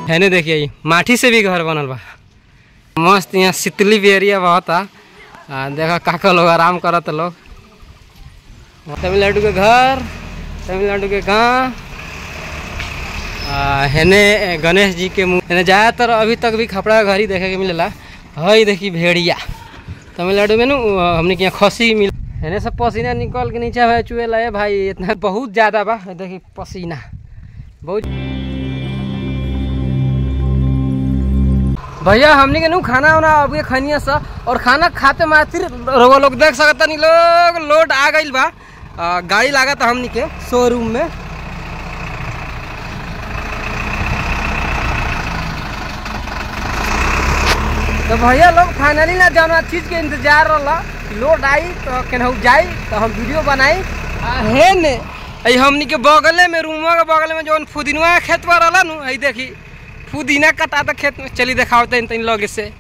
है ने देखिए माटी से भी घर बनल बा मस्त। यहाँ शीतली भी एरिया बहुत देखा काका लोग आराम करत लोग। तमिलनाडु के घर, तमिलनाडु के गाँव हेने गणेश जी के मुँह हेने ज़्यादातर अभी तक भी खपड़ा घर ही देखे के मिलेला। हई देखी भेड़िया तमिलनाडु में हमने के यहाँ खसी मिल हेने सब पसीना निकल के नीचे भाई चुए लाए भाई इतना बहुत ज़्यादा बा। देखी पसीना बहुत। भैया हमने के नू खाना वाना अब ये खनिया सा और खाना खाते मात्र रउआ लोग देख सकता नहीं लोग लोड आ गई बा। गाड़ी लगा था हमने के शोरूम में। तो भैया लोग फाइनली ना जाना चीज़ के इंतजार रहा लोड आई तो केनहू जाई तो हम वीडियो बनाई है ने। हमनी के बगले में रूमवा के बगल में जो फुदिनवा खेत पर रहा नु देखी पुदीना कटा था खेत में। चली दिखाते इन लोग से।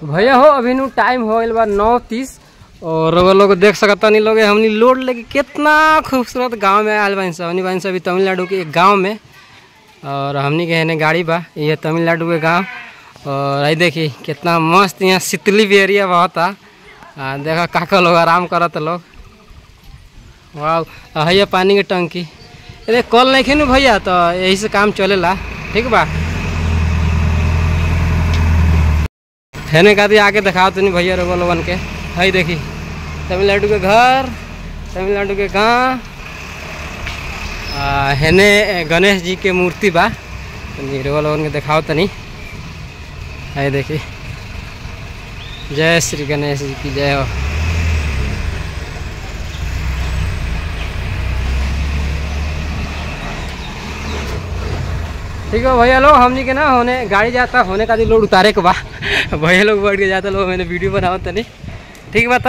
भैया हो अभी नु टाइम हो गया 9:30 और वो लोग देख सकता नहीं लोग हमनी लोड लेके कितना खूबसूरत गांव में आयल बाइन सब अभी तमिलनाडु के एक गांव में। और हमनी के हेने गाड़ी बा ये तमिलनाडु के गांव। और आई देखी कितना मस्त यहाँ शीतली भी एरिया बहुत देखा काका लोग आराम करत लोग। वाह है पानी के टंकी अरे कल नहीं खेनू भैया तो यही से काम चलेला ठीक बा। हेने का आके दिखाओ तो नहीं भैया रोगो लोगन के। हई देखी तमिलनाडु के घर, तमिलनाडु के गाँव हेने गणेश जी के मूर्ति बा रोगो लोगन के दिखाओ तो नहीं। हई देखी जय श्री गणेश जी की जय हो। ठीक है भैया लोग हमनी के ना होने गाड़ी जाता होने का लोड उतारे के बा भैया लोग बैठ के जाता लोग मैंने वीडियो बनाओ तनी ठीक बात।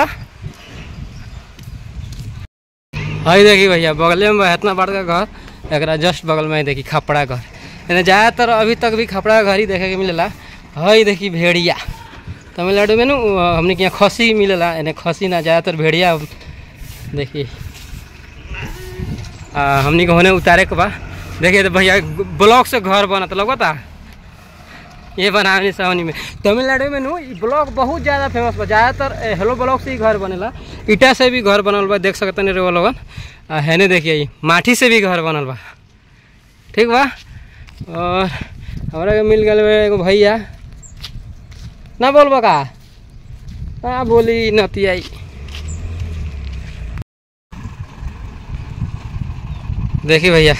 हई देखी भैया बगल में इतना बड़का घर एक जस्ट बगल में देखी खपड़ा घर यानी ज़्यादातर अभी तक भी खपड़ा घर ही देखे के मिलेला। हई देखी भेड़िया तमिलनाडु में हमने के यहाँ खसी मिलेला यानी खसी ना ज़्यादातर भेड़िया देखी हमने के होने उतारे के बा। देखिए तो भैया ब्लॉक से घर बना तो लगता ये बनाने सावनी में तमिलनाडु में ब्लॉक बहुत ज़्यादा फेमस बा। ज़्यादातर हेलो ब्लॉक से ही घर बनेला ईटा से भी घर बनल बा देख सकते नहीं रे लोगन है ने देखिए माटी से भी घर बनल बा ठीक बा। और हमारा के मिल गए एगो भैया ना बोलबा का हाँ बोली नतियाई देखिए भैया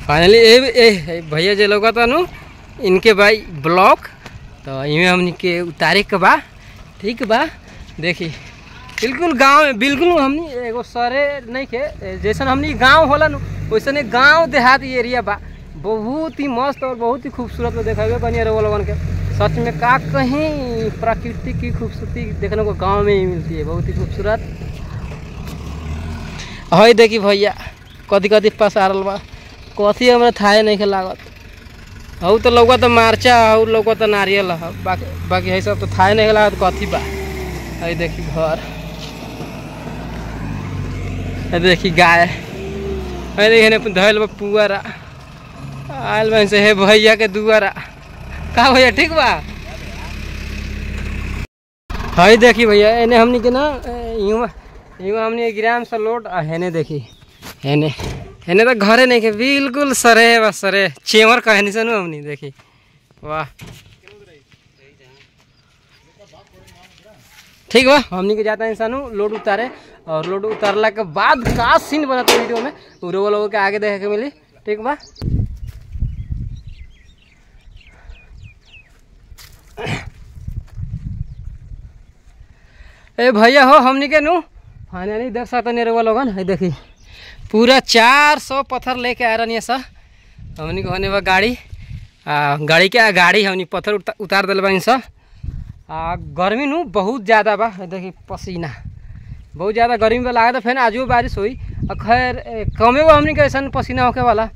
फाइनली ए भैया जो लोग था नु इनके भाई ब्लॉक तो इनमें हमने के उतारे के बा ठीक बा। देखी बिल्कुल गांव में बिल्कुल हमने एगो सरे नहीं के जैसन हमने गांव होला नु वैसे गांव देहात एरिया बा बहुत ही मस्त और बहुत ही खूबसूरत में देखा बनिया रहो लोगन के। सच में का कहीं प्रकृति की खूबसूरती देखने को गाँव में ही मिलती है बहुत ही खूबसूरत। हई देखी भैया कथी कथी पसारल बा कथी हमरा थाहे नहीं के लागत। हऊ तो लौका तो मार्चा हऊ लौका तो नारियल बाकी है सब तो थाहे नहीं के लागत कथी बा। हई देखी घर है देखी गाय है देखी धैल बा पुअरा आयल बन से है भैया के दुआरा का भैया ठीक बा। हई देखी भैया एने हमनी के ना यूँ हमनी ग्राम से लोड हेने देखी हेने हेने तो घरे नहीं के बिल्कुल सरे बस सरे चेवर कहनी सुनू हमनी देखी वाह ठीक बा। हमनी के जाता इंसानू लोड उतारे और लोड उतारला के बाद का सीन बनता वीडियो में वो लोगों के आगे देखे के मिली ठीक बा। ए भैया हो हमनी के नु फाइनली देख सकते नहीं रहुआ लोगन है देखी पूरा 400 पत्थर लेके आ रही है सर हमनी को होने बा गाड़ी गाड़ी के गाड़ी हमनी पत्थर उतार दिल बा सर गर्मी नु बहुत ज़्यादा बा देखी पसीना बहुत ज़्यादा गर्मी में लगा था फिर आजू बारिश हुई खैर कमे वो हमनी के ऐसा पसीना होके वाला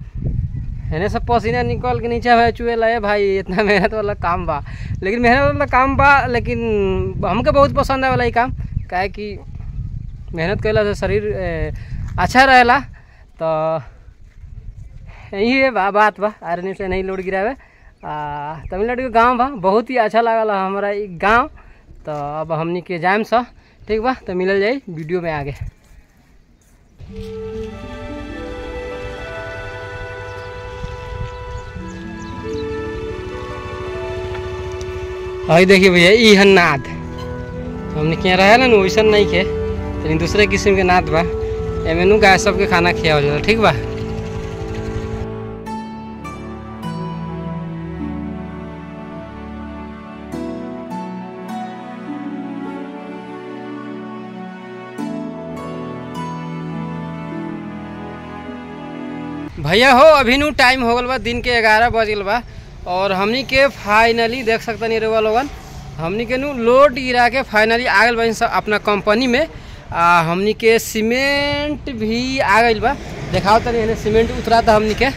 है सब पसीना निकल के नीचे है चुए लाए भाई इतना मेहनत वाला काम बा लेकिन मेहनत वाला काम बा लेकिन हमके बहुत पसंद है वाला ये काम काहे कि मेहनत कैला से शरीर अच्छा रहेला तो यही है बात बा आर्मी से नहीं लोड गिरावे तमिलनाडु के गांव बा बहुत ही अच्छा लगल हमारा ये गांव तो अब हमनी के जाम सा ठीक बा तो मिलल जाई वीडियो में आगे। अभी देखिए भैया ई है नाद हमने क्या रहा ना वैसा नहीं खे लेकिन दूसरे किस्म के नाद बा एमे नु गाय सबके खाना खिया हो ठीक बा। भैया हो अभी नु टाइम हो गल बा दिन के 11 बज गल बा और हमनी के फाइनली देख सकते नहीं रहुआ लोगन हमनी के नु लोड गिरा के फाइनली आ गल बा अपना कंपनी में हमनी के सीमेंट भी आ गई बा देखाओ तनी सीमेंट उतरा था हमनी के।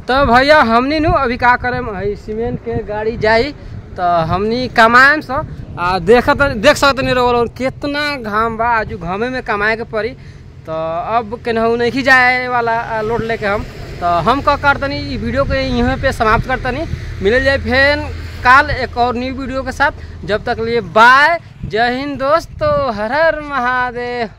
तो भैया हमनी नु अभी का करे सीमेंट के गाड़ी जाई तो हमनी कमाएम सो देख सकते नहीं रहो कितना घाम बा आज घामे में कमाए के पड़ी तो अब केनहू नहीं जाए वाला लोड लेके हम तो हम का करतनी वीडियो के यहाँ पे समाप्त करतनी मिल जाए फिर कल एक और न्यू वीडियो के साथ जब तक लिए बाय जय हिंद दोस्तों हर हर महादेव।